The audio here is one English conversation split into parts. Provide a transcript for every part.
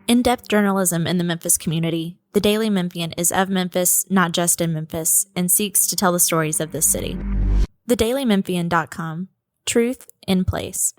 In-depth journalism in the Memphis community, the Daily Memphian is of Memphis, not just in Memphis, and seeks to tell the stories of this city. TheDailyMemphian.com. Truth in place.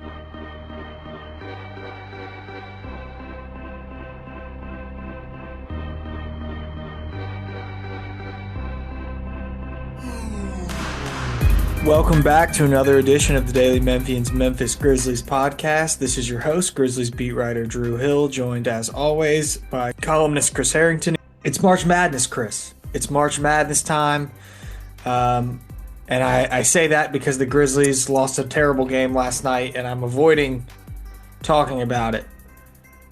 Welcome back to another edition of the Daily Memphian's Memphis Grizzlies podcast. This is your host, Grizzlies beat writer Drew Hill, joined as always by columnist Chris Herrington. It's March Madness, Chris. It's March Madness time. And I say that because the Grizzlies lost a terrible game last night, and I'm avoiding talking about it.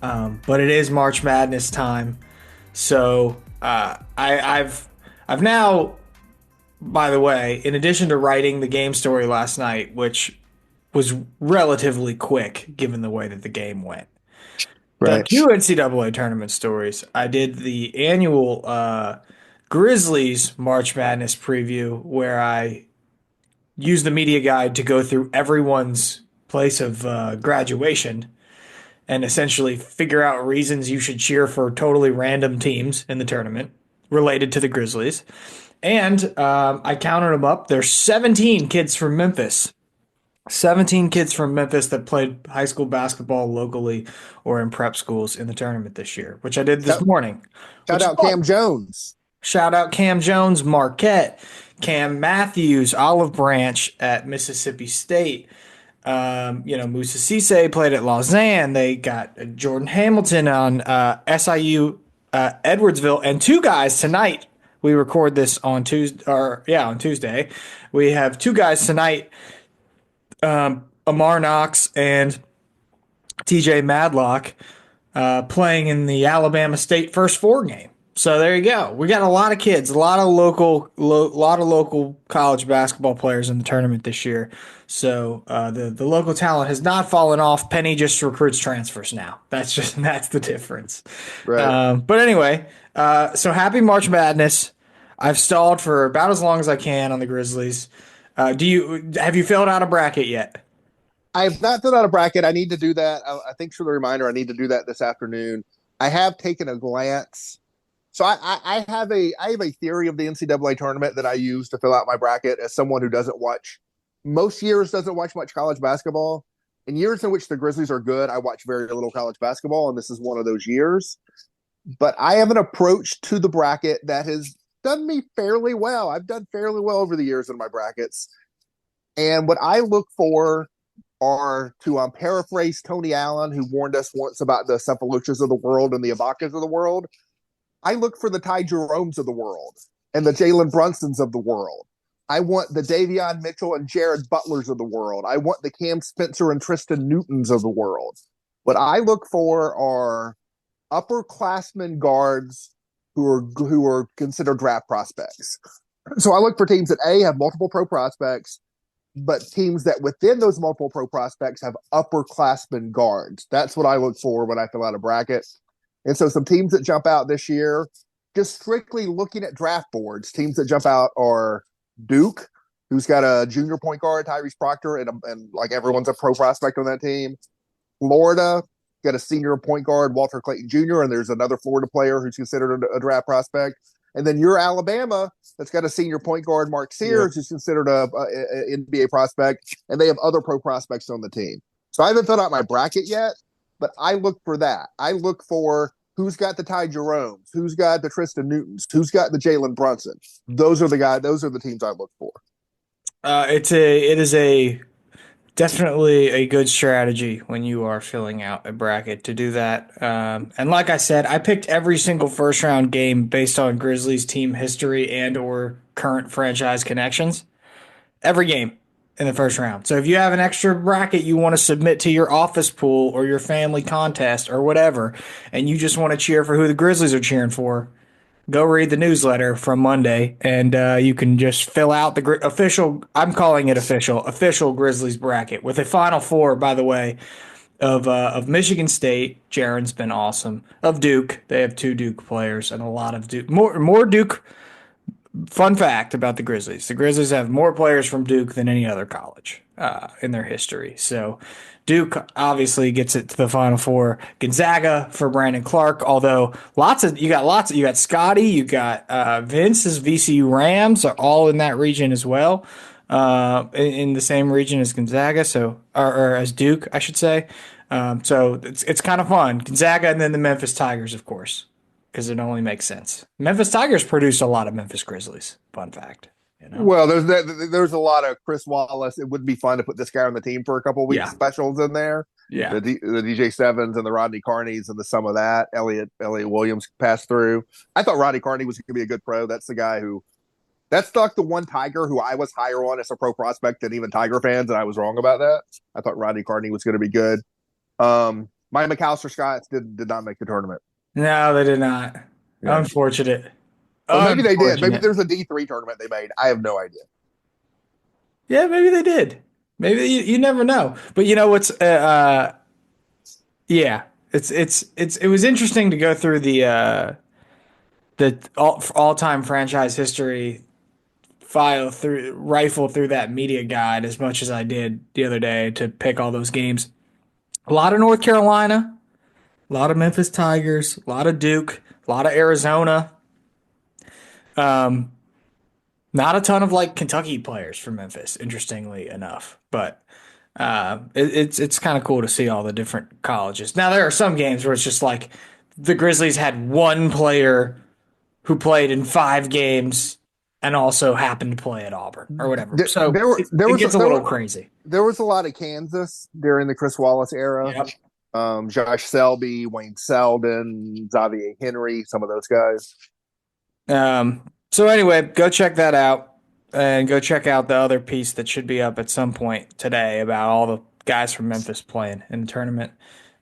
But it is March Madness time. So I've now... By the way, in addition to writing the game story last night, which was relatively quick given the way that the game went, the two NCAA tournament stories, I did the annual Grizzlies March Madness preview where I used the media guide to go through everyone's place of graduation and essentially figure out reasons you should cheer for totally random teams in the tournament related to the Grizzlies. And I counted them up. There's 17 kids from Memphis. 17 kids from Memphis that played high school basketball locally or in prep schools in the tournament this year, which I did this morning. Shout out Cam Jones. Shout out Cam Jones, Marquette, Cam Matthews, Olive Branch at Mississippi State. Musa Cisse played at Lausanne. They got Jordan Hamilton on SIU Edwardsville, and two guys tonight. We record this on Tuesday. We have two guys tonight, Amar Knox and TJ Madlock, playing in the Alabama State First Four game. So there you go. We got a lot of kids, a lot of local college basketball players in the tournament this year. So the local talent has not fallen off. Penny just recruits transfers now. That's the difference. Right. But anyway, so happy March Madness. I've stalled for about as long as I can on the Grizzlies. Have you filled out a bracket yet? I have not filled out a bracket. I need to do that. I think for the reminder, I need to do that this afternoon. I have taken a glance. So I have a theory of the NCAA tournament that I use to fill out my bracket as someone who doesn't watch much college basketball. In years in which the Grizzlies are good, I watch very little college basketball, and this is one of those years. But I have an approach to the bracket that has done me fairly well. I've done fairly well over the years in my brackets. And what I look for are, to paraphrase Tony Allen, who warned us once about the Cephalochas of the world and the Ibakas of the world, I look for the Ty Jeromes of the world and the Jalen Brunsons of the world. I want the Davion Mitchell and Jared Butlers of the world. I want the Cam Spencer and Tristan Newtons of the world. What I look for are upperclassmen guards who are considered draft prospects. So I look for teams that have multiple pro prospects, but teams that within those multiple pro prospects have upperclassmen guards. That's what I look for when I fill out a bracket. And so some teams that jump out this year, just strictly looking at draft boards, teams that jump out are Duke, who's got a junior point guard, Tyrese Proctor, and like everyone's a pro prospect on that team. Florida got a senior point guard, Walter Clayton Jr., and there's another Florida player who's considered a draft prospect. And then you're Alabama, that's got a senior point guard, Mark Sears, who's considered a NBA prospect, and they have other pro prospects on the team. So I haven't filled out my bracket yet, but I look for that. I look for who's got the Ty Jeromes, who's got the Tristan Newtons, who's got the Jalen Brunson. Those are the teams I look for. It is definitely a good strategy when you are filling out a bracket to do that. And like I said, I picked every single first round game based on Grizzlies team history and or current franchise connections. Every game in the first round. So if you have an extra bracket you want to submit to your office pool or your family contest or whatever, and you just want to cheer for who the Grizzlies are cheering for, go read the newsletter from Monday, and you can just fill out the official, I'm calling it official Grizzlies bracket with a Final Four, by the way, of Michigan State. Jaren's been awesome. Of Duke, they have two Duke players and a lot of Duke. More Duke. Fun fact about the Grizzlies. The Grizzlies have more players from Duke than any other college in their history. So Duke obviously gets it to the Final Four. Gonzaga for Brandon Clark, although you got Scotty, you got Vince's VCU Rams are all in that region as well, in the same region as Gonzaga, or as Duke, I should say. So it's kind of fun. Gonzaga and then the Memphis Tigers, of course, because it only makes sense. Memphis Tigers produced a lot of Memphis Grizzlies. Fun fact. Well, there's a lot of Chris Wallace. It would be fun to put this guy on the team for a couple of weeks specials in there. Yeah. The DJ Sevens and the Rodney Carneys and some of that. Elliot Williams passed through. I thought Rodney Carney was going to be a good pro. That's the guy that stuck the one Tiger who I was higher on as a pro prospect than even Tiger fans, and I was wrong about that. I thought Rodney Carney was going to be good. My McAllister Scots did not make the tournament. No, they did not. Yeah. Unfortunate. Well, maybe they did. Maybe there's a D3 tournament they made. I have no idea. Yeah, maybe they did. Maybe you never know. But you know what's it was interesting to go through the all-time franchise history rifle through that media guide as much as I did the other day to pick all those games. A lot of North Carolina, a lot of Memphis Tigers, a lot of Duke, a lot of Arizona. Not a ton of like Kentucky players for Memphis, interestingly enough, but it's kind of cool to see all the different colleges. Now there are some games where it's just like the Grizzlies had one player who played in 5 games and also happened to play at Auburn or whatever. So it gets a little crazy. There was a lot of Kansas during the Chris Wallace era. Yep. Josh Selby, Wayne Selden, Xavier Henry, some of those guys. So anyway, go check that out and go check out the other piece that should be up at some point today about all the guys from Memphis playing in the tournament,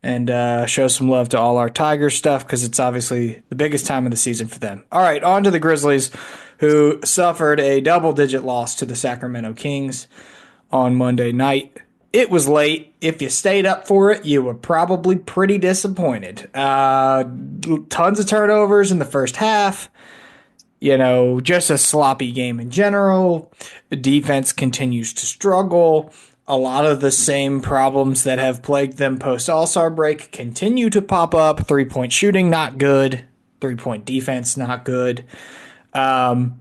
and show some love to all our Tigers stuff because it's obviously the biggest time of the season for them. All right, on to the Grizzlies, who suffered a double-digit loss to the Sacramento Kings on Monday night. It was late. If you stayed up for it, you were probably pretty disappointed. Tons of turnovers in the first half. Just a sloppy game in general. The defense continues to struggle. A lot of the same problems that have plagued them post All-Star break continue to pop up. 3-point shooting, not good. 3-point defense, not good. And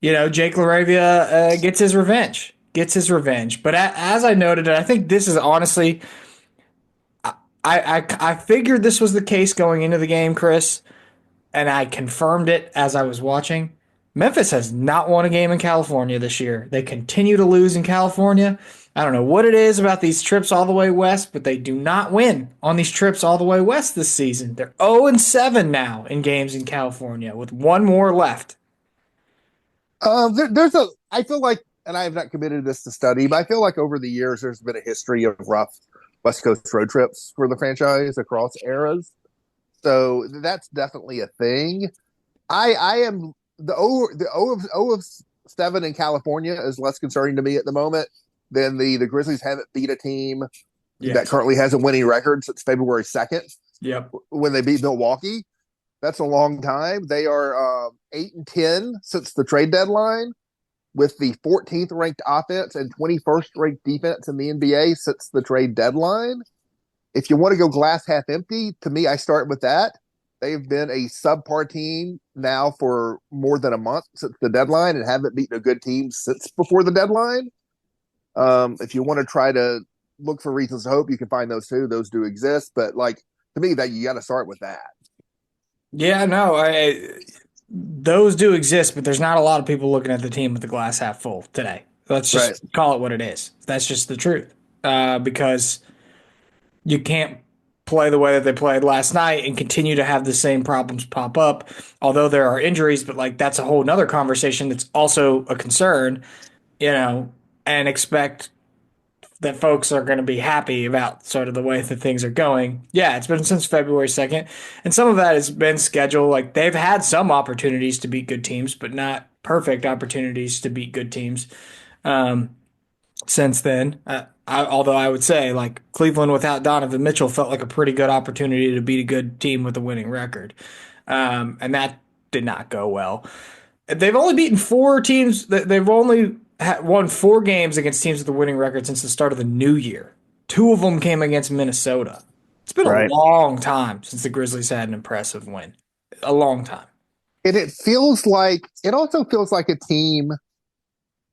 Jake LaRavia gets his revenge. But as I noted, and I think this is honestly, I figured this was the case going into the game, Chris, and I confirmed it as I was watching. Memphis has not won a game in California this year. They continue to lose in California. I don't know what it is about these trips all the way west, but they do not win on these trips all the way west this season. They're 0-7 now in games in California with one more left. I feel like, and I have not committed this to study, but I feel like over the years there's been a history of rough West Coast road trips for the franchise across eras. So that's definitely a thing. I am the O of 7 in California is less concerning to me at the moment than the Grizzlies haven't beat a team that currently has a winning record since February 2nd. Yep. When they beat Milwaukee. That's a long time. They are 8-10 since the trade deadline, with the 14th ranked offense and 21st ranked defense in the NBA since the trade deadline. If you want to go glass half empty, to me, I start with that. They've been a subpar team now for more than a month since the deadline and haven't beaten a good team since before the deadline. If you want to try to look for reasons to hope, you can find those too. Those do exist. But to me, that you got to start with that. Yeah, no, those do exist, but there's not a lot of people looking at the team with the glass half full today. Let's just call it what it is. That's just the truth. Because you can't play the way that they played last night and continue to have the same problems pop up, although there are injuries, but that's a whole nother conversation that's also a concern, and expect that folks are going to be happy about sort of the way that things are going. Yeah, it's been since February 2nd, and some of that has been scheduled. They've had some opportunities to beat good teams, but not perfect opportunities to beat good teams since then. Although I would say, Cleveland without Donovan Mitchell felt like a pretty good opportunity to beat a good team with a winning record. And that did not go well. They've only beaten 4 teams. They've only won 4 games against teams with a winning record since the start of the new year. 2 of them came against Minnesota. It's been a Right. long time since the Grizzlies had an impressive win. A long time. And it also feels like a team,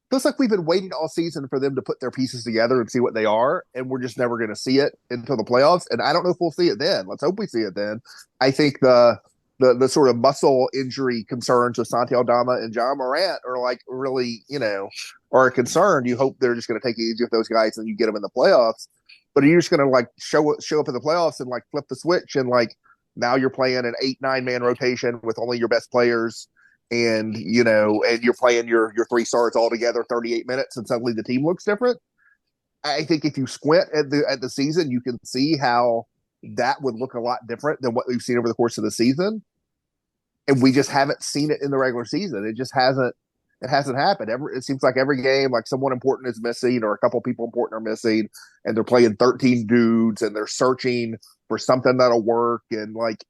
feels like we've been waiting all season for them to put their pieces together and see what they are. And we're just never going to see it until the playoffs. And I don't know if we'll see it then. Let's hope we see it then. I think the sort of muscle injury concerns of Santi Aldama and John Morant are like really, are a concern. You hope they're just going to take it easy with those guys and you get them in the playoffs. But you're just going to like show up in the playoffs and like flip the switch and like now you're playing an 8-9 man rotation with only your best players, and and you're playing your 3 stars all together 38 minutes, and suddenly the team looks different. I think if you squint at the season, you can see how that would look a lot different than what we've seen over the course of the season. And we just haven't seen it in the regular season. It just hasn't. It hasn't happened. It seems like every game, like someone important is missing, or a couple people important are missing, and they're playing 13 dudes, and they're searching for something that'll work. And like,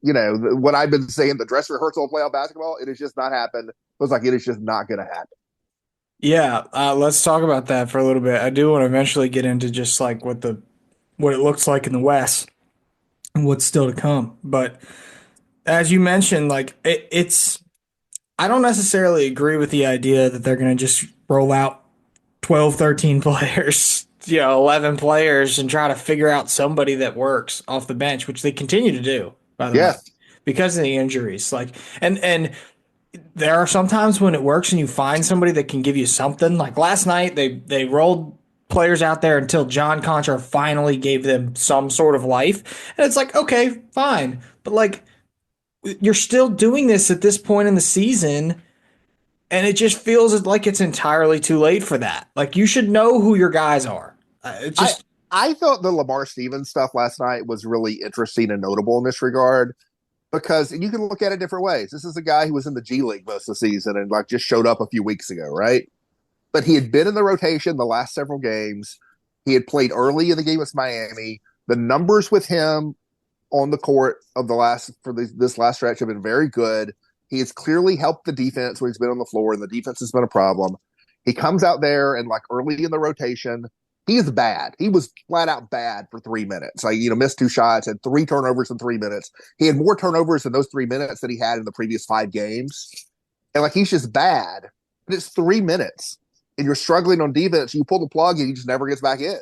what I've been saying, the dress rehearsal of playoff basketball, it has just not happened. It was like it is just not going to happen. Yeah, let's talk about that for a little bit. I do want to eventually get into just like what it looks like in the West and what's still to come. But as you mentioned, like it's I don't necessarily agree with the idea that they're going to just roll out 12, 13 players, 11 players and try to figure out somebody that works off the bench, which they continue to do, by the way, because of the injuries. Like, and there are some times when it works and you find somebody that can give you something. Like last night, they rolled players out there until John Contra finally gave them some sort of life. And it's like, okay, fine. But like, you're still doing this at this point in the season, and it just feels like it's entirely too late for that. Like, you should know who your guys are. It's just I thought the Lamar Stevens stuff last night was really interesting and notable in this regard, because you can look at it different ways. This is a guy who was in the G League most of the season and like just showed up a few weeks ago, right? But he had been in the rotation the last several games. He had played early in the game with Miami. The numbers with him on the court of this last stretch have been very good. He has clearly helped the defense when he's been on the floor, and the defense has been a problem. He comes out there and like early in the rotation, he is bad. He was flat out bad for 3 minutes. Like, missed 2 shots, had 3 turnovers in 3 minutes. He had more turnovers in those 3 minutes than he had in the previous 5 games. And like, he's just bad. But it's 3 minutes and you're struggling on defense. You pull the plug and he just never gets back in.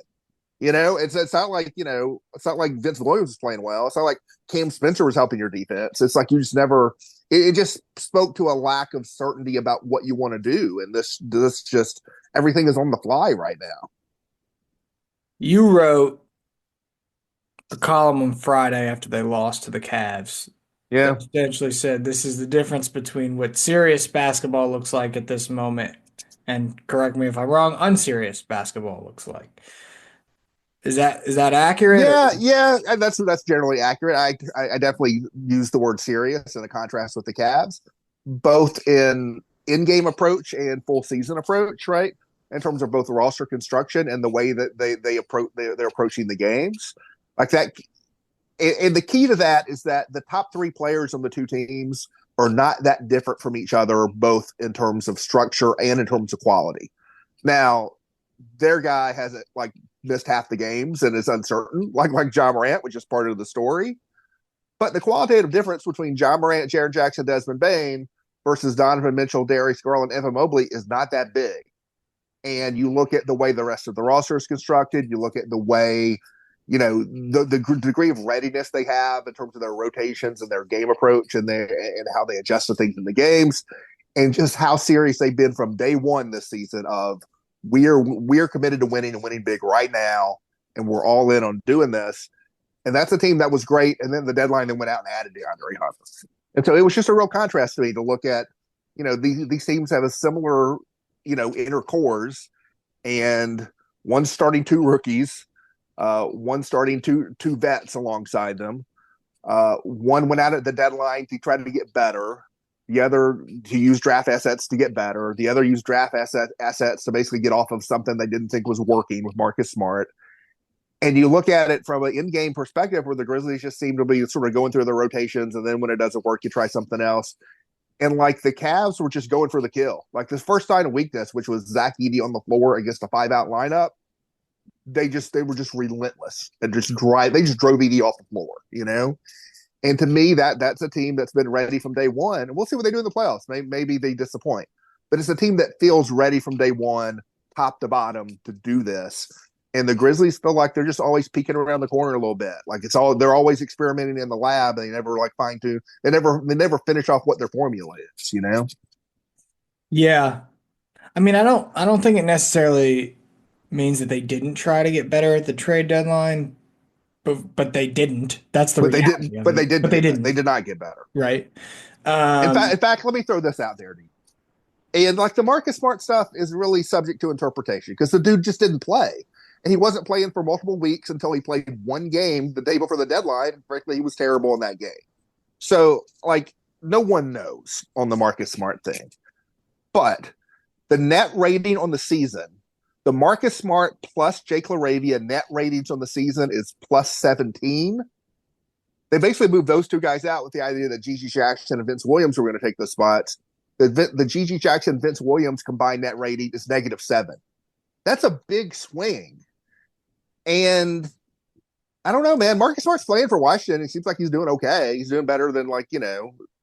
It's not like, it's not like Vince Williams was playing well. It's not like Cam Spencer was helping your defense. It's like you just never, it just spoke to a lack of certainty about what you want to do. And this just, everything is on the fly right now. You wrote a column on Friday after they lost to the Cavs. Yeah. That essentially said this is the difference between what serious basketball looks like at this moment, and correct me if I'm wrong, unserious basketball looks like. Is that accurate? Yeah, and that's generally accurate. I definitely use the word serious in a contrast with the Cavs, both in-game approach and full season approach, right? In terms of both roster construction and the way that they're approaching the games, like that. And the key to that is that the top 3 players on the 2 teams are not that different from each other, both in terms of structure and in terms of quality. Now, their guy hasn't like missed half the games and is uncertain, like John Morant, which is part of the story. But the qualitative difference between John Morant, Jaren Jackson, Desmond Bane versus Donovan Mitchell, Darius Garland, and Evan Mobley is not that big. And you look at the way the rest of the roster is constructed, you look at the way, the degree of readiness they have in terms of their rotations and their game approach and how they adjust to things in the games, and just how serious they've been from day one this season of we're committed to winning and winning big right now, and we're all in on doing this. And that's a team that was great. And then the deadline then went out and added DeAndre Hunter. And so it was just a real contrast to me to look at, these teams have a similar, inner cores, and one starting 2 rookies, one starting two vets alongside them. One went out at the deadline to try to get better. The other to use draft assets to get better. The other used draft assets to basically get off of something they didn't think was working with Marcus Smart. And you look at it from an in-game perspective where the Grizzlies just seem to be sort of going through their rotations, and then when it doesn't work, you try something else. And like the Cavs were just going for the kill. Like the first sign of weakness, which was Zach Edey on the floor against a 5-out lineup, they were just relentless and they just drove Edey off the floor, you know? And to me, that's a team that's been ready from day one. And we'll see what they do in the playoffs. Maybe they disappoint. But it's a team that feels ready from day one, top to bottom, to do this. And the Grizzlies feel like they're just always peeking around the corner a little bit. Like they're always experimenting in the lab. They never like fine tune. They never finish off what their formula is, you know? Yeah. I mean, I don't think it necessarily means that they didn't try to get better at the trade deadline, but they didn't. That's the reality. But they didn't. They did not get better. Right. In fact, let me throw this out there, dude. And like the Marcus Smart stuff is really subject to interpretation because the dude just didn't play. And he wasn't playing for multiple weeks until he played one game the day before the deadline. And frankly, he was terrible in that game. So, like, no one knows on the Marcus Smart thing. But the net rating on the season, the Marcus Smart plus Jake LaRavia net ratings on the season is plus 17. They basically moved those two guys out with the idea that Gigi Jackson and Vince Williams were going to take those spots. The Gigi Jackson Vince Williams combined net rating is -7. That's a big swing. And I don't know, man. Marcus Smart's playing for Washington. It seems like he's doing okay. He's doing better than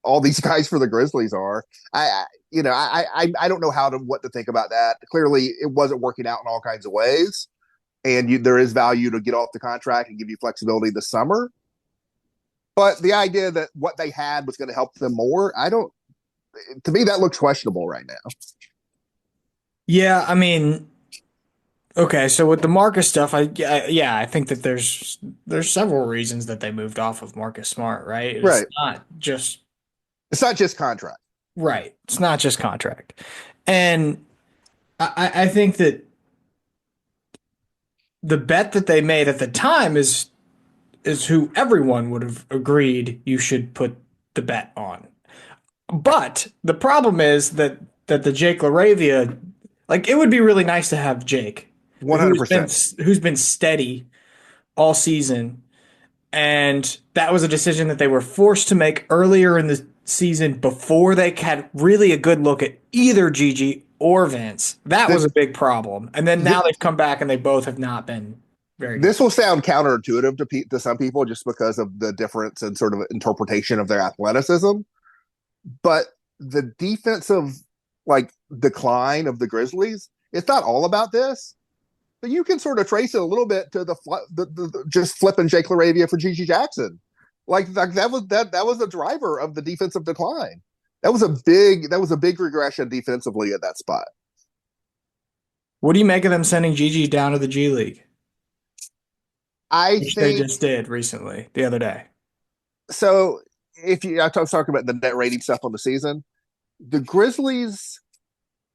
all these guys for the Grizzlies are. I don't know what to think about that. Clearly, it wasn't working out in all kinds of ways, and there is value to get off the contract and give you flexibility this summer. But the idea that what they had was going to help them more, to me, that looks questionable right now. Yeah, I mean, okay, so with the Marcus stuff, I think that there's several reasons that they moved off of Marcus Smart, right? It's not just contract. Right. It's not just contract. And I think that the bet that they made at the time is who everyone would have agreed you should put the bet on. But the problem is that the Jake LaRavia, like, it would be really nice to have Jake 100%. who's been steady all season. And that was a decision that they were forced to make earlier in the season before they had really a good look at either Gigi or Vince. That was a big problem. And then now they've come back and they both have not been very good. This will sound counterintuitive to some people just because of the difference in sort of interpretation of their athleticism. But the defensive decline of the Grizzlies, it's not all about this. But you can sort of trace it a little bit to the just flipping Jake LaRavia for Gigi Jackson. Like that was the driver of the defensive decline. That was a big regression defensively at that spot. What do you make of them sending Gigi down to the G League? Which they just did recently, the other day. So I was talking about the net rating stuff on the season. The Grizzlies,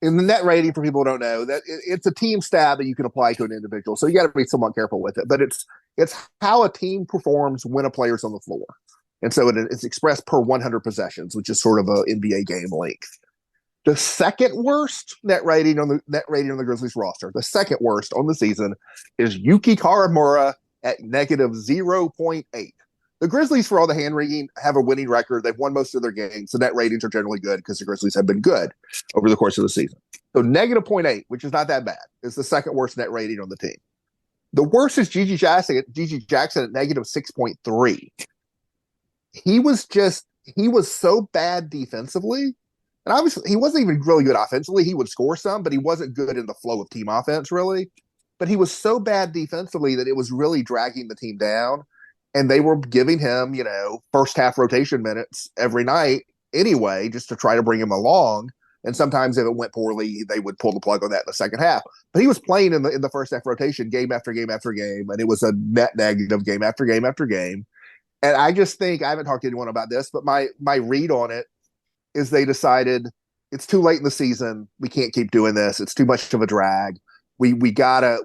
in the net rating, for people who don't know, that it's a team stat that you can apply to an individual. So you got to be somewhat careful with it. But it's how a team performs when a player's on the floor. And so it's expressed per 100 possessions, which is sort of an NBA game length. The second worst net rating on the Grizzlies roster, the second worst on the season, is Yuki Karamura at -0.8. The Grizzlies, for all the hand wringing, have a winning record. They've won most of their games. The net ratings are generally good because the Grizzlies have been good over the course of the season. So -0.8, which is not that bad, is the second worst net rating on the team. The worst is Gigi Jackson at -6.3. He was so bad defensively. And obviously, he wasn't even really good offensively. He would score some, but he wasn't good in the flow of team offense, really. But he was so bad defensively that it was really dragging the team down. And they were giving him, first half rotation minutes every night anyway, just to try to bring him along. And sometimes if it went poorly, they would pull the plug on that in the second half. But he was playing in the first half rotation game after game after game. And it was a net negative game after game after game. And I just think, I haven't talked to anyone about this, but my read on it is they decided it's too late in the season. We can't keep doing this. It's too much of a drag. We gotta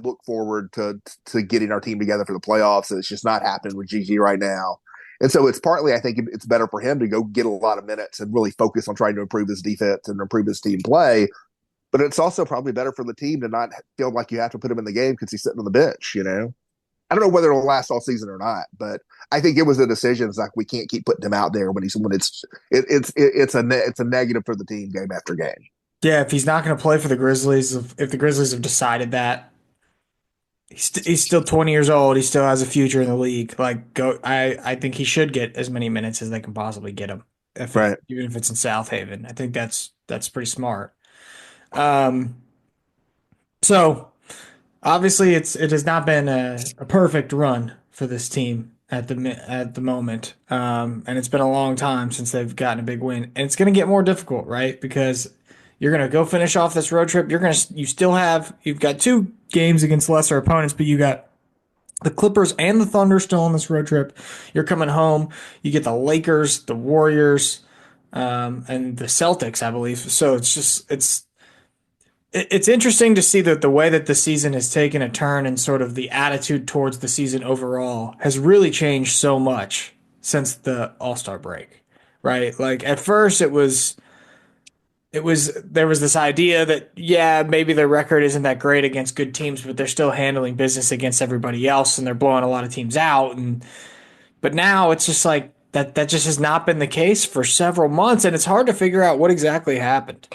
look forward to getting our team together for the playoffs. And it's just not happening with Gigi right now. And so it's partly, I think it's better for him to go get a lot of minutes and really focus on trying to improve his defense and improve his team play. But it's also probably better for the team to not feel like you have to put him in the game because he's sitting on the bench, I don't know whether it'll last all season or not, but I think it was a decision. It's like we can't keep putting him out there when it's a negative for the team game after game. Yeah, if he's not going to play for the Grizzlies, if the Grizzlies have decided that he's still 20 years old, he still has a future in the league. Like, go, I think he should get as many minutes as they can possibly get him, Right. even if it's in South Haven. I think that's pretty smart. Um, so obviously it has not been a perfect run for this team at the moment, and it's been a long time since they've gotten a big win, and it's going to get more difficult, right? Because you're going to go finish off this road trip. You've got two games against lesser opponents, but you got the Clippers and the Thunder still on this road trip. You're coming home. You get the Lakers, the Warriors, and the Celtics, I believe. So it's interesting to see that the way that the season has taken a turn and sort of the attitude towards the season overall has really changed so much since the All-Star break, right? Like at first there was this idea that yeah, maybe their record isn't that great against good teams, but they're still handling business against everybody else and they're blowing a lot of teams out, and but now it's just like that just has not been the case for several months, and it's hard to figure out what exactly happened.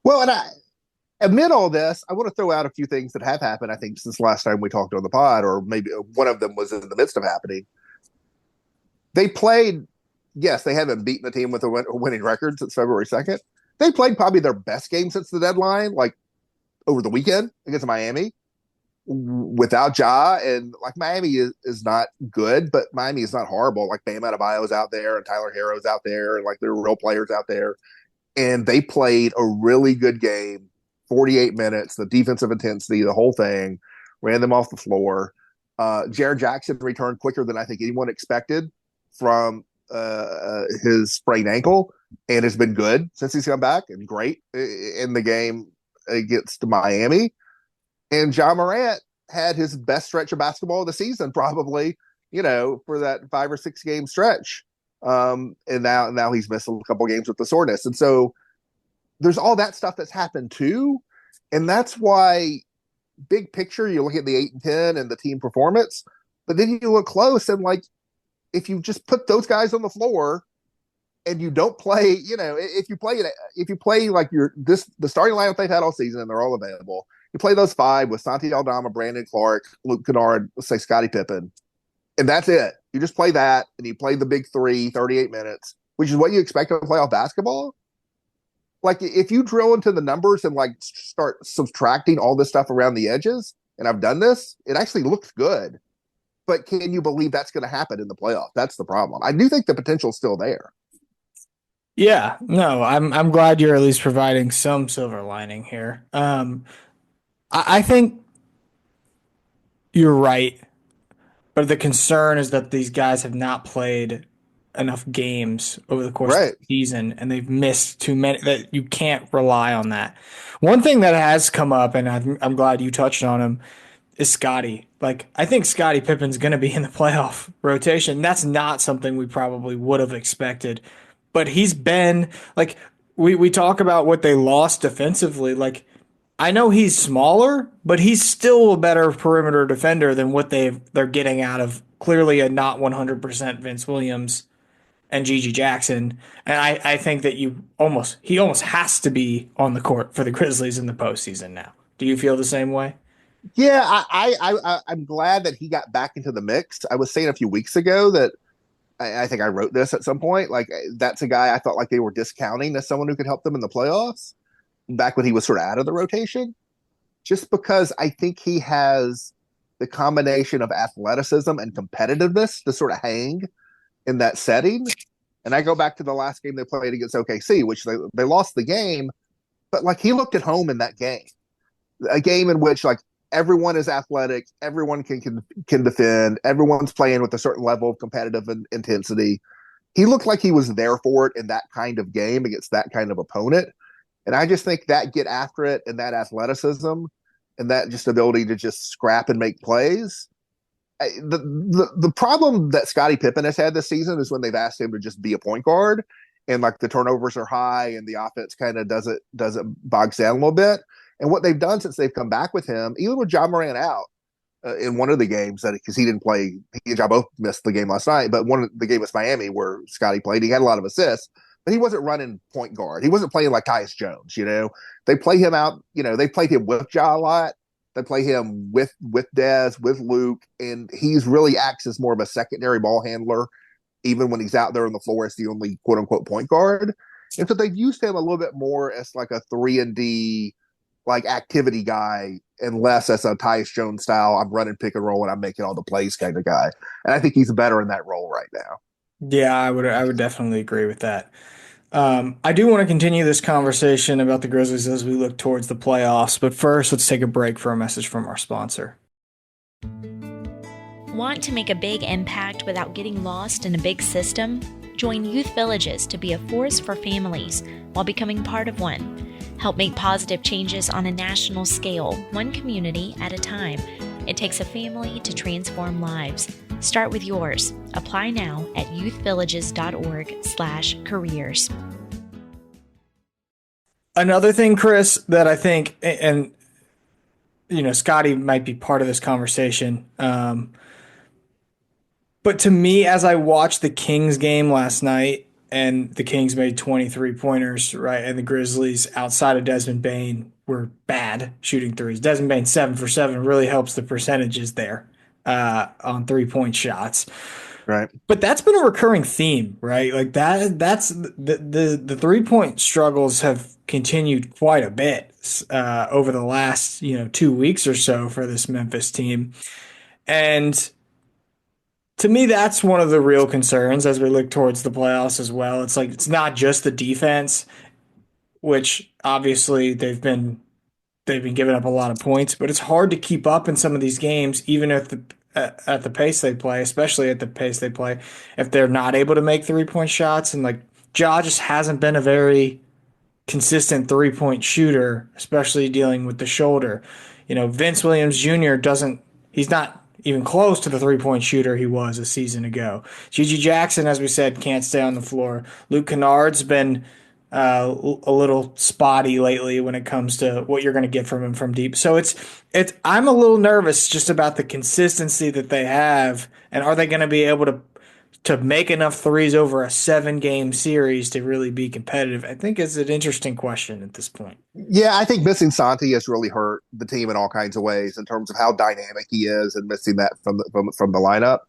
Well, and amid all this, I want to throw out a few things that have happened, I think, since the last time we talked on the pod, or maybe one of them was in the midst of happening. They played, yes, they haven't beaten a team with a winning record since February 2nd. They played probably their best game since the deadline, like over the weekend against Miami without Ja. And like Miami is not good, but Miami is not horrible. Like Bam Adebayo's out there and Tyler Herro's out there, and like there are real players out there. And they played a really good game, 48 minutes, the defensive intensity, the whole thing, ran them off the floor. Jaren Jackson returned quicker than I think anyone expected from his sprained ankle, and has been good since he's come back and great in the game against Miami. And Ja Morant had his best stretch of basketball of the season, probably, for that 5 or 6 game stretch. And now he's missed a couple games with the soreness. And so there's all that stuff that's happened too. And that's why big picture, you look at the 8 and 10 and the team performance, but then you look close and like, if you just put those guys on the floor and you don't play, if you play like the starting lineup they've had all season and they're all available, you play those 5 with Santi Aldama, Brandon Clark, Luke Kennard, let's say Scottie Pippen, and that's it. You just play that, and you play the big 3, 38 minutes, which is what you expect in playoff basketball. Like if you drill into the numbers and like start subtracting all this stuff around the edges, and I've done this, it actually looks good. But can you believe that's going to happen in the playoff? That's the problem. I do think the potential is still there. Yeah, no, I'm glad you're at least providing some silver lining here. I think you're right, but the concern is that these guys have not played enough games over the course of the season, and they've missed too many. That you can't rely on that. One thing that has come up, and I'm glad you touched on him, is Scottie. Like, I think Scottie Pippen's going to be in the playoff rotation. That's not something we probably would have expected. But he's been, like, we talk about what they lost defensively. Like, I know he's smaller, but he's still a better perimeter defender than what they're getting out of clearly a not 100% Vince Williams and Gigi Jackson. And I think that he almost has to be on the court for the Grizzlies in the postseason now. Do you feel the same way? Yeah, I'm glad that he got back into the mix. I was saying a few weeks ago that I think I wrote this at some point. Like, that's a guy I felt like they were discounting as someone who could help them in the playoffs back when he was sort of out of the rotation, just because I think he has the combination of athleticism and competitiveness to sort of hang in that setting. And I go back to the last game they played against OKC, which they lost the game, but like he looked at home in that game, a game in which like everyone is athletic, everyone can defend, everyone's playing with a certain level of competitive intensity. He looked like he was there for it in that kind of game against that kind of opponent. And I just think that get after it and that athleticism and that just ability to just scrap and make plays. The problem that Scottie Pippen has had this season is when they've asked him to just be a point guard and like the turnovers are high and the offense kind of doesn't bogs down a little bit. And what they've done since they've come back with him, even with Ja Morant out, in one of the games that because he didn't play, he and Ja both missed the game last night, but one of the game was Miami where Scotty played. He had a lot of assists, but he wasn't running point guard. He wasn't playing like Tyus Jones. They play him out. They played him with Ja a lot. They play him with Dez, with Luke, and he's really acts as more of a secondary ball handler, even when he's out there on the floor as the only quote unquote point guard. And so they've used him a little bit more as like a 3-and-D like activity guy and less as a Tyus Jones style. I'm running pick and roll and I'm making all the plays kind of guy. And I think he's better in that role right now. Yeah, I would definitely agree with that. I do want to continue this conversation about the Grizzlies as we look towards the playoffs, but first, let's take a break for a message from our sponsor. Want to make a big impact without getting lost in a big system? Join Youth Villages to be a force for families while becoming part of one. Help make positive changes on a national scale, one community at a time. It takes a family to transform lives. Start with yours. Apply now at youthvillages.org/careers. Another thing, Chris, that I think, and Scotty might be part of this conversation, but to me, as I watched the Kings game last night, and the Kings made 23 pointers, right? And the Grizzlies, outside of Desmond Bane, were bad shooting threes. Desmond Bane 7 for 7 really helps the percentages there on 3-point shots. Right. But that's been a recurring theme, right? Like that's the 3-point struggles have continued quite a bit over the last 2 weeks or so for this Memphis team. And to me, that's one of the real concerns as we look towards the playoffs as well. It's like it's not just the defense, which obviously they've been giving up a lot of points, but it's hard to keep up in some of these games, even at the pace they play, especially at the pace they play, if they're not able to make 3-point shots. And like Ja just hasn't been a very consistent 3-point shooter, especially dealing with the shoulder. Vince Williams Jr. he's not even close to the 3-point shooter he was a season ago. Gigi Jackson, as we said, can't stay on the floor. Luke Kennard's been a little spotty lately when it comes to what you're going to get from him from deep. So I'm a little nervous just about the consistency that they have, and are they going to be able to make enough threes over a 7-game series to really be competitive? I think it's an interesting question at this point. Yeah, I think missing Santi has really hurt the team in all kinds of ways in terms of how dynamic he is, and missing that from the lineup.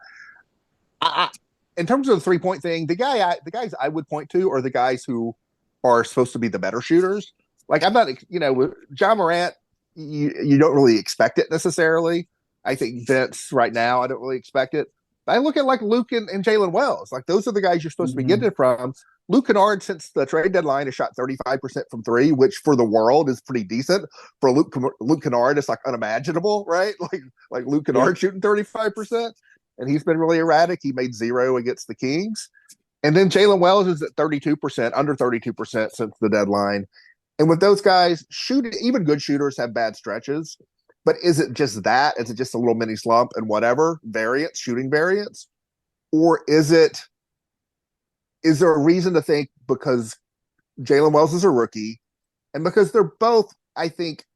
In terms of the 3-point thing, the guys I would point to are the guys who are supposed to be the better shooters. Like I'm not, with Ja Morant, you don't really expect it necessarily. I think Vince right now, I don't really expect it. I look at like Luke and Jalen Wells. Like those are the guys you're supposed to be getting it from. Luke Kennard, since the trade deadline, has shot 35% from 3, which for the world is pretty decent. For Luke Kennard, it's like unimaginable, right? Like Luke Kennard shooting 35%, and he's been really erratic. He made 0 against the Kings. And then Jalen Wells is at 32%, under 32% since the deadline. And with those guys, even good shooters have bad stretches. But is it just that? Is it just a little mini slump and whatever shooting variance? Or is there a reason to think because Jalen Wells is a rookie and because they're both, I think,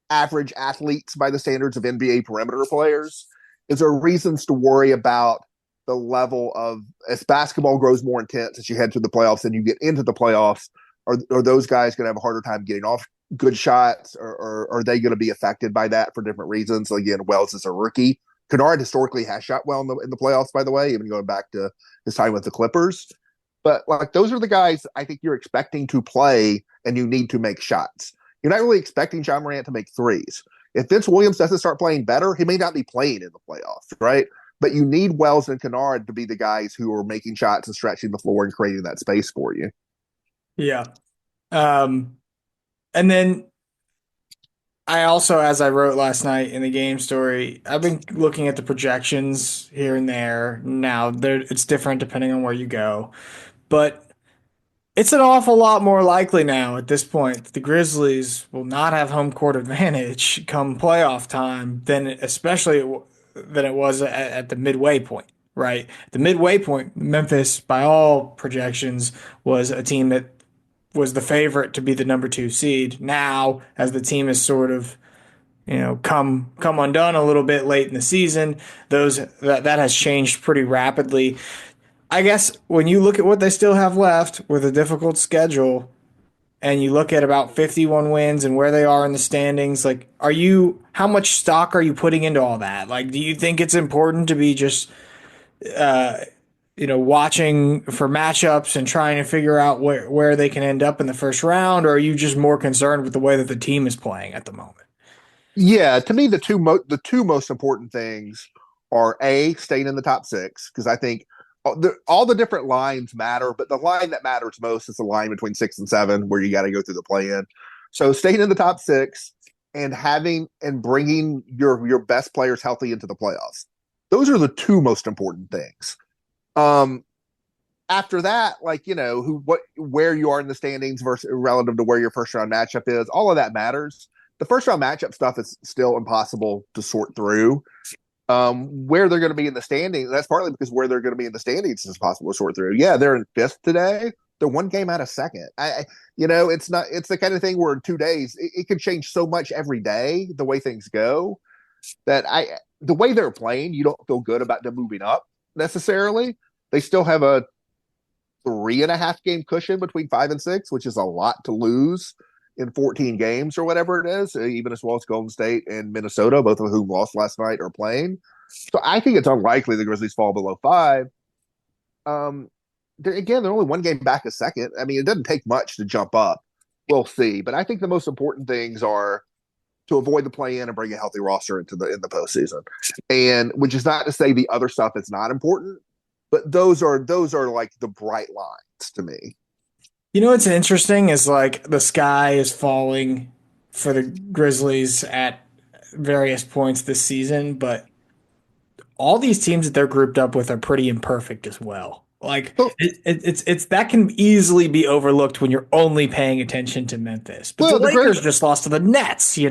average athletes by the standards of NBA perimeter players, is there reasons to worry about the level of, as basketball grows more intense as you head to the playoffs and you get into the playoffs, are those guys going to have a harder time getting off good shots, or are they going to be affected by that for different reasons? So again, Wells is a rookie. Kennard historically has shot well in the playoffs, by the way, even going back to his time with the Clippers. But like those are the guys I think you're expecting to play, and you need to make shots. You're not really expecting Ja Morant to make threes. If Vince Williams doesn't start playing better, he may not be playing in the playoffs, right? But you need Wells and Kennard to be the guys who are making shots and stretching the floor and creating that space for you. Yeah. And then I also, as I wrote last night in the game story, I've been looking at the projections here and there. Now, it's different depending on where you go. But it's an awful lot more likely now at this point that the Grizzlies will not have home court advantage come playoff time than it was at the midway point, right? The midway point, Memphis, by all projections, was a team that was the favorite to be the number 2 seed. Now, as the team is sort of come undone a little bit late in the season. That has changed pretty rapidly. I guess when you look at what they still have left with a difficult schedule, and you look at about 51 wins and where they are in the standings, like, how much stock are you putting into all that? Like, do you think it's important to be just, watching for matchups and trying to figure out where they can end up in the first round, or are you just more concerned with the way that the team is playing at the moment? Yeah, to me, the two most important things are A, staying in the top six, because I think all the different lines matter, but the line that matters most is the line between 6 and 7, where you got to go through the play-in. So staying in the top six and bringing your best players healthy into the playoffs. Those are the two most important things. After that, where you are in the standings versus relative to where your first round matchup is, all of that matters. The first round matchup stuff is still impossible to sort through. Where they're going to be in the standings, that's partly because where they're going to be in the standings is possible to sort through. Yeah, they're in fifth today. They're one game out of second. It's the kind of thing where in 2 days it could change so much every day the way things go that the way they're playing, you don't feel good about them moving up necessarily. They still have a 3.5 game cushion between 5 and 6, which is a lot to lose in 14 games or whatever it is, even as well as Golden State and Minnesota, both of whom lost last night, are playing. So I think it's unlikely the Grizzlies fall below 5. They're only one game back a second. I mean, it doesn't take much to jump up. We'll see. But I think the most important things are to avoid the play-in and bring a healthy roster in the postseason. And which is not to say the other stuff is not important, but those are like the bright lines to me. What's interesting is like the sky is falling for the Grizzlies at various points this season, but all these teams that they're grouped up with are pretty imperfect as well. Like it's that can easily be overlooked when you're only paying attention to Memphis. But the Lakers just lost to the Nets, the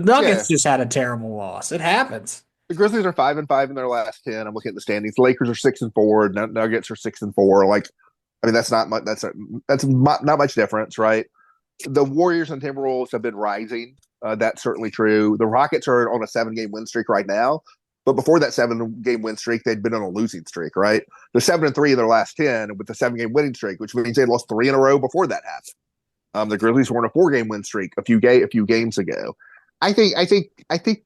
Nuggets just had a terrible loss. It happens. The Grizzlies are 5-5 in their last 10. I'm looking at the standings. The Lakers are 6-4. Nuggets are 6-4. Like, I mean, that's not much. That's not much difference, right? The Warriors and Timberwolves have been rising. That's certainly true. The Rockets are on a 7-game win streak right now, but before that 7-game win streak, they'd been on a losing streak, right? They're 7-3 in their last 10 with the 7-game winning streak, which means they lost 3 in a row before that happened. The Grizzlies were on a 4-game win streak a few games ago. I think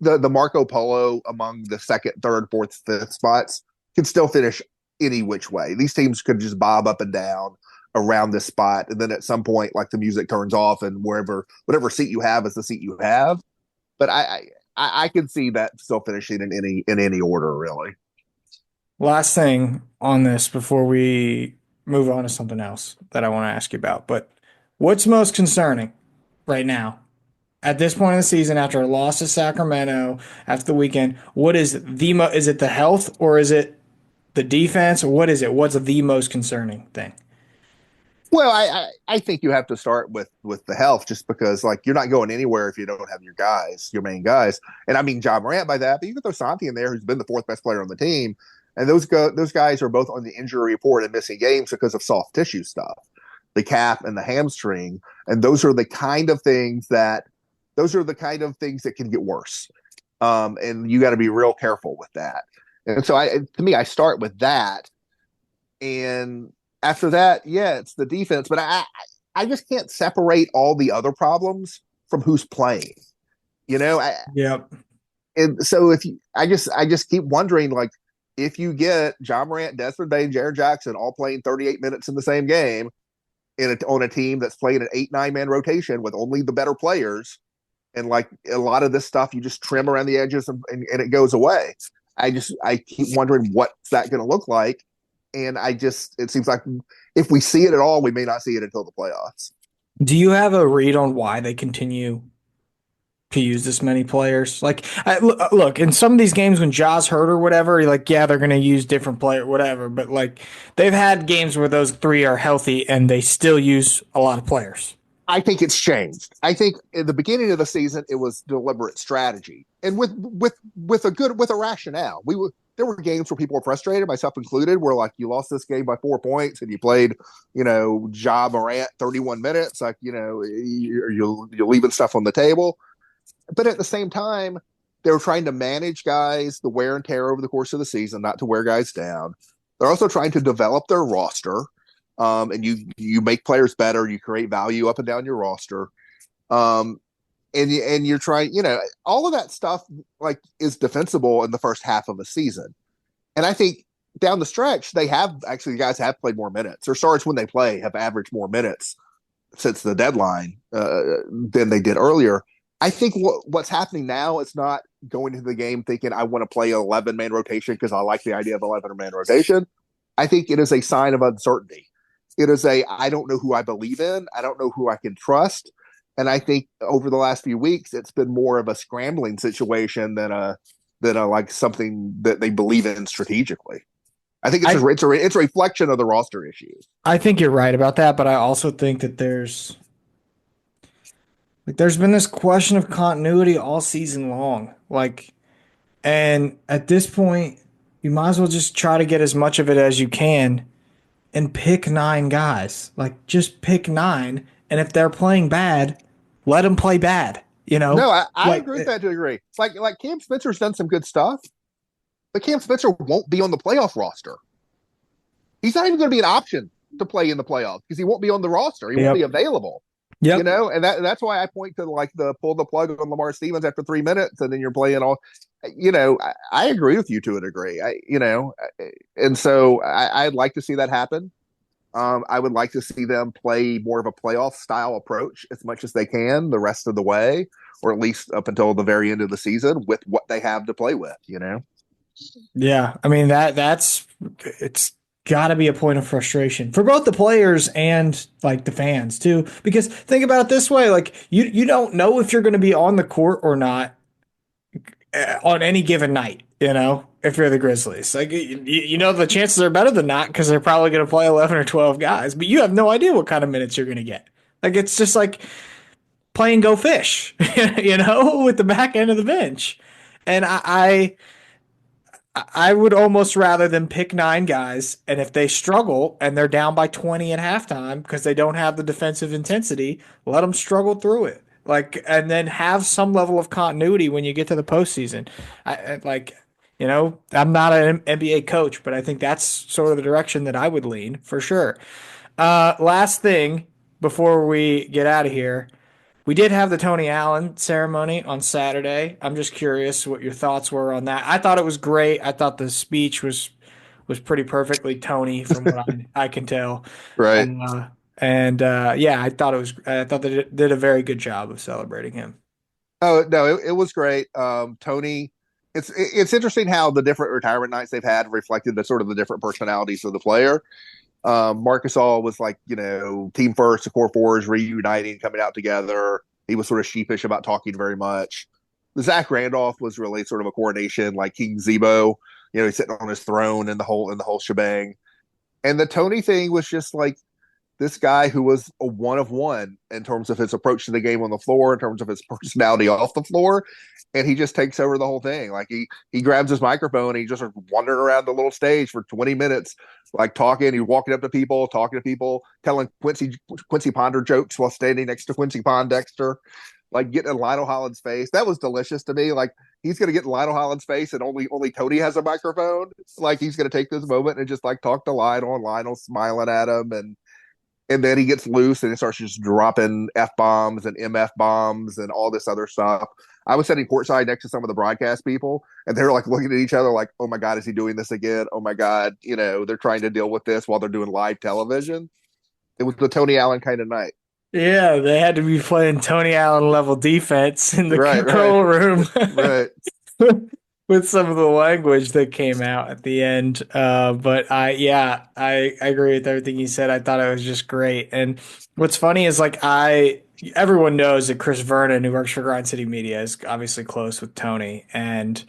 the Marco Polo among the second, third, fourth, fifth spots can still finish any which way. These teams could just bob up and down around this spot, and then at some point, like, the music turns off, and whatever seat you have is the seat you have. But I can see that still finishing in any order, really. Last thing on this before we move on to something else that I want to ask you about. But what's most concerning right now at this point in the season after a loss to Sacramento after the weekend? What is is it the health, or is it the defense? What is it? What's the most concerning thing? Well, I think you have to start with the health, just because, like, you're not going anywhere if you don't have your main guys. And I mean Ja Morant by that, but you can throw Santi in there, who's been the fourth best player on the team. And those guys are both on the injury report and missing games because of soft tissue stuff, the calf and the hamstring. And those are the kind of things that can get worse. And you got to be real careful with that. And so to me, I start with that. And after that, yeah, it's the defense. But I just can't separate all the other problems from who's playing. Yep. And so I just keep wondering, like, if you get Ja Morant, Desmond Bane, Jaren Jackson all playing 38 minutes in the same game on a team that's playing an 8-9 man rotation with only the better players, and like a lot of this stuff, you just trim around the edges and it goes away. I keep wondering what's that going to look like. And it seems like if we see it at all, we may not see it until the playoffs. Do you have a read on why they continue to use this many players? Like, look, in some of these games when Ja's hurt or whatever, you're like, yeah, they're going to use different player, whatever. But like, they've had games where those 3 are healthy and they still use a lot of players. I think it's changed. I think in the beginning of the season, it was deliberate strategy, and with a rationale. There were games where people were frustrated, myself included, where, like, you lost this game by 4 points and you played, Ja Morant 31 minutes. Like, you're leaving stuff on the table. but at the same time, they were trying to manage guys, the wear and tear over the course of the season, not to wear guys down. They're also trying to develop their roster, and you make players better. You create value up and down your roster, um, and you're trying. All of that stuff like is defensible in the first half of a season, and I think down the stretch they have actually the guys have played more minutes. Their stars when they play have averaged more minutes since the deadline than they did earlier. I think what's happening now is not going into the game thinking I want to play an 11-man rotation because I like the idea of 11-man rotation. I think it is a sign of uncertainty. It is I don't know who I believe in. I don't know who I can trust. And I think over the last few weeks, it's been more of a scrambling situation than a like something that they believe in strategically. I think it's a reflection of the roster issues. I think you're right about that, but I also think that there's been this question of continuity all season long. And at this point, you might as well just try to get as much of it as you can and pick 9 guys. Like, just pick 9, and if they're playing bad, let them play bad. No, I agree with that to a degree. It's like Cam Spencer's done some good stuff, but Cam Spencer won't be on the playoff roster. He's not even going to be an option to play in the playoffs because he won't be on the roster. He won't be available. Yeah, and that's why I point to like the pull the plug on Lamar Stevens after 3 minutes, and then you're playing all. I agree with you to a degree. And so I'd like to see that happen. I would like to see them play more of a playoff style approach as much as they can the rest of the way, or at least up until the very end of the season with what they have to play with. Yeah, I mean it's got to be a point of frustration for both the players and like the fans too. Because think about it this way: like you don't know if you're going to be on the court or not on any given night. If you're the Grizzlies, like the chances are better than not because they're probably going to play 11 or 12 guys, but you have no idea what kind of minutes you're going to get. Like it's just like playing go fish, with the back end of the bench. And I would almost rather them pick 9 guys, and if they struggle and they're down by 20 at halftime because they don't have the defensive intensity, let them struggle through it. And then have some level of continuity when you get to the postseason. I'm not an NBA coach, but I think that's sort of the direction that I would lean for sure. Last thing before we get out of here. We did have the Tony Allen ceremony on Saturday. I'm just curious what your thoughts were on that. I thought it was great. I thought the speech was pretty perfectly Tony from what I can tell. Right. Yeah, I thought they did a very good job of celebrating him. Oh no, it was great. Tony, it's interesting how the different retirement nights they've had reflected the sort of the different personalities of the player. Marcus All was like, team first, the core fours reuniting, coming out together. He was sort of sheepish about talking very much. Zach Randolph was really sort of a coronation, like King Zebo. He's sitting on his throne and the whole shebang. And the Tony thing was just like this guy who was a one of one in terms of his approach to the game on the floor, in terms of his personality off the floor. And he just takes over the whole thing. Like he grabs his microphone and he just wandering around the little stage for 20 minutes, like talking. He's walking up to people, talking to people, telling Quincy Ponder jokes while standing next to Quincy Pondexter, like getting in Lionel Holland's face. That was delicious to me. Like he's going to get in Lionel Holland's face and only Tony has a microphone. Like he's going to take this moment and just like talk to Lionel, and Lionel smiling at him. And then he gets loose and he starts just dropping F-bombs and MF bombs and all this other stuff. I was sitting courtside next to some of the broadcast people, and they're like looking at each other like, oh my God, is he doing this again? Oh my God. They're trying to deal with this while they're doing live television. It was the Tony Allen kind of night. Yeah, they had to be playing Tony Allen level defense in the control room. Right. With some of the language that came out at the end. But I agree with everything he said. I thought it was just great. And what's funny is everyone knows that Chris Vernon, who works for Grind City Media, is obviously close with Tony. And,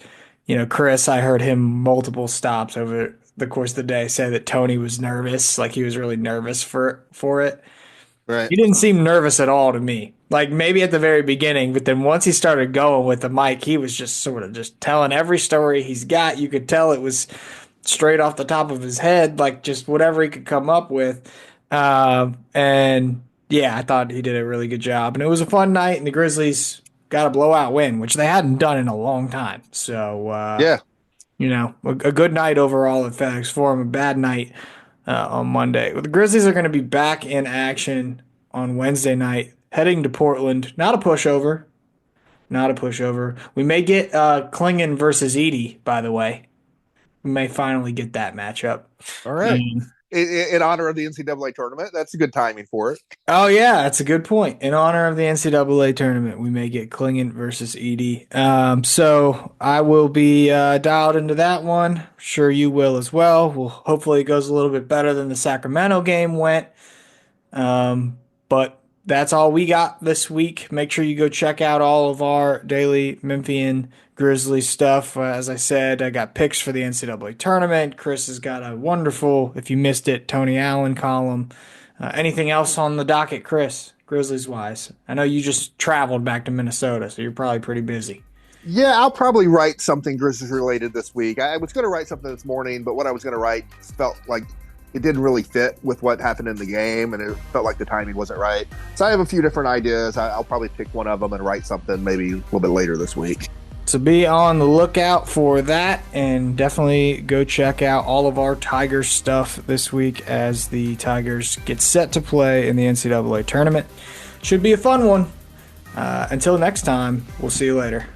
Chris, I heard him multiple stops over the course of the day say that Tony was nervous. Like he was really nervous for it. Right. He didn't seem nervous at all to me. Like maybe at the very beginning, but then once he started going with the mic, he was just sort of just telling every story he's got. You could tell it was straight off the top of his head, like just whatever he could come up with. And yeah, I thought he did a really good job. And it was a fun night, and the Grizzlies got a blowout win, which they hadn't done in a long time. So, Yeah. A good night overall at FedEx Forum, a bad night on Monday. The Grizzlies are going to be back in action on Wednesday night, heading to Portland. Not a pushover. Not a pushover. We may get Klingon versus Edie, by the way. We may finally get that matchup. All right. In honor of the NCAA tournament, that's a good timing for it. Oh, yeah, that's a good point. In honor of the NCAA tournament, we may get Klingon versus Edie. So I will be dialed into that one. Sure you will as well. Hopefully it goes a little bit better than the Sacramento game went. But that's all we got this week. Make sure you go check out all of our daily Memphian Grizzlies stuff. As I said, I got picks for the NCAA tournament. Chris has got a wonderful, if you missed it, Tony Allen column. Anything else on the docket, Chris, Grizzlies-wise? I know you just traveled back to Minnesota, so you're probably pretty busy. Yeah, I'll probably write something Grizzlies-related this week. I was going to write something this morning, but what I was going to write felt like it didn't really fit with what happened in the game, and it felt like the timing wasn't right. So I have a few different ideas. I'll probably pick one of them and write something maybe a little bit later this week. So be on the lookout for that, and definitely go check out all of our Tigers stuff this week as the Tigers get set to play in the NCAA tournament. Should be a fun one. Until next time, we'll see you later.